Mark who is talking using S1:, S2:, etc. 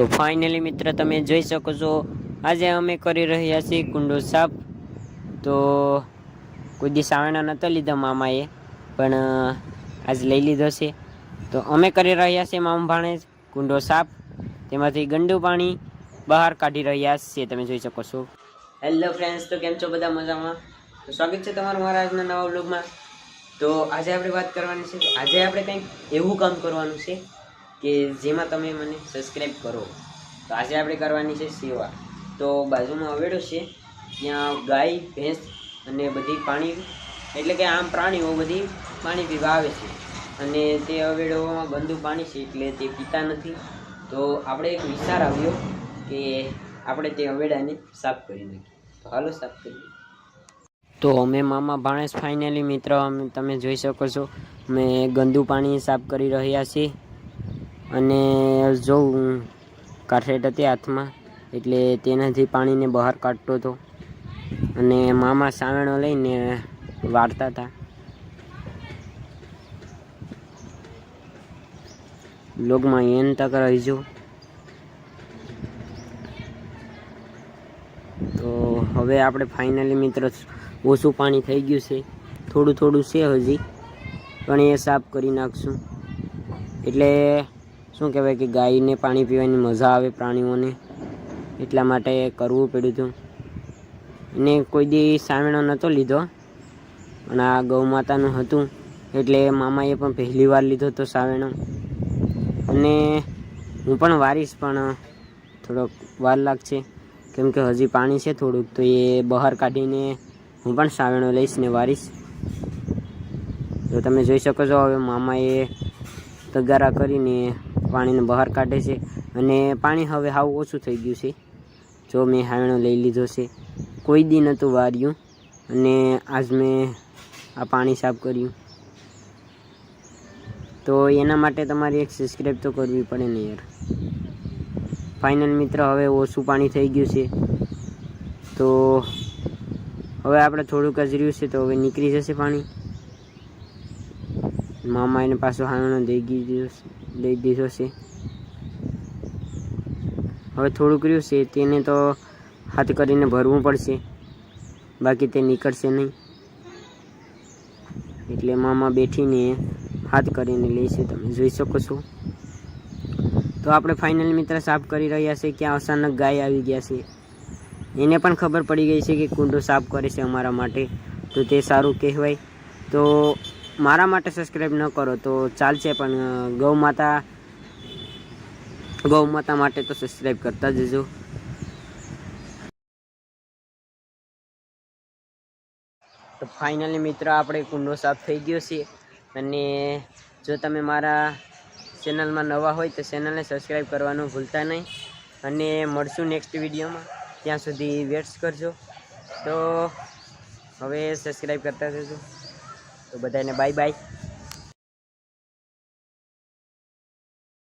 S1: તો ફાઇનલી મિત્ર તમે જોઈ શકો છો, આજે અમે કરી રહ્યા છીએ કુંડો સાફ. તો કોઈ દી સાવણા નહોતો લીધો મામાએ, પણ આજ લઈ લીધો છે. તો અમે કરી રહ્યા છીએ મામા ભાણે કુંડો સાફ, તેમાંથી ગંદુ પાણી બહાર કાઢી રહ્યા છીએ, તમે જોઈ શકો છો. હેલો ફ્રેન્ડ્સ, તો કેમ છો બધા? મજામાં? તો સ્વાગત છે તમારું મારા આજના નવા વ્લોગમાં. તો આજે આપણે વાત કરવાની છે, આજે આપણે કંઈક એવું કામ કરવાનું છે કે જેમાં તમે મને સબસ્ક્રાઈબ કરો. તો આજે આપણે કરવાની છે સેવા. તો બાજુમાં અવેડો છે, ત્યાં ગાય ભેંસ અને બધી પાણી એટલે કે આમ પ્રાણીઓ બધી પાણી પીવા આવે છે, અને તે અવેડોમાં ગંદુ પાણી છે એટલે તે પીતા નથી. તો આપણે એક વિચાર આવ્યો કે આપણે તે અવેડાને સાફ કરી નાખીએ. તો હાલો સાફ કરીએ. તો અમે મામા ભાણેજ ફાઇનલી મિત્ર તમે જોઈ શકો છો, અમે ગંદુ પાણી સાફ કરી રહ્યા છીએ. અને જોઉં કાઠેટ હતી હાથમાં, એટલે તેનાથી પાણીને બહાર કાઢતો હતો. અને મામા સાવણો લઈને વાળતા હતા. લોગમાં એન તક રહીજો. તો હવે આપણે ફાઇનલી મિત્ર ઓછું પાણી થઈ ગયું છે, થોડું થોડું છે હજી, પણ એ સાફ કરી નાખશું. એટલે શું કહેવાય કે ગાયને પાણી પીવાની મજા આવે, પ્રાણીઓને, એટલા માટે કરવું પડ્યું હતું. એને કોઈ દી સાવણો નહોતો લીધો, અને આ ગૌ માતાનું હતું એટલે મામાએ પણ પહેલી વાર લીધો હતો સાવણો. અને હું પણ વારીશ, પણ થોડોક વાર લાગશે, કેમ કે હજી પાણી છે થોડુંક, તો એ બહાર કાઢીને હું પણ સાવણો લઈશ ને વારીશ. તો તમે જોઈ શકો છો, હવે મામાએ તગારા કરીને પાણીને બહાર કાઢે છે, અને પાણી હવે હાવ ઓછું થઈ ગયું છે. જો મેં સાવણો લઈ લીધો છે, કોઈ દી નહોતું વાર્યું, અને આજ મેં આ પાણી સાફ કર્યું. તો એના માટે તમારે એક સબસ્ક્રાઈબ તો કરવી પડે ને યાર. ફાઇનલ મિત્ર હવે ઓછું પાણી થઈ ગયું છે, તો હવે આપણે થોડુંક જ રહ્યું છે, તો હવે નીકળી જશે પાણી. મામા એને પાછો સાવણો દઈ દીધો છે. હવે થોડુંક રહ્યું છે, તેને તો હાથ કરીને ભરવું પડશે, બાકી તે નીકળશે નહીં. એટલે મામા બેઠીને હાથ કરીને લેશે, તમે જોઈ શકો છો. તો આપણે ફાઇનલ મિત્ર સાફ કરી રહ્યા છે, ક્યાં અચાનક ગાય આવી ગયા છે. એને પણ ખબર પડી ગઈ છે કે કુંડો સાફ કરે છે અમારા માટે, તો તે સારું કહેવાય. તો મારા માટે સબસ્ક્રાઈબ ન કરો તો ચાલશે, પણ ગૌ માતા માટે તો સબસ્ક્રાઈબ કરતા જજો. તો ફાઇનલી મિત્ર આપણે કુંડો સાફ થઈ ગયો છે. અને જો તમે મારા ચેનલમાં નવા હોય તો ચેનલને સબસ્ક્રાઈબ કરવાનું ભૂલતા નહીં. અને મળશું નેક્સ્ટ વિડીયોમાં, ત્યાં સુધી વેટ્સ કરજો. તો હવે સબસ્ક્રાઈબ કરતા જજો. તો બધાને બાય બાય.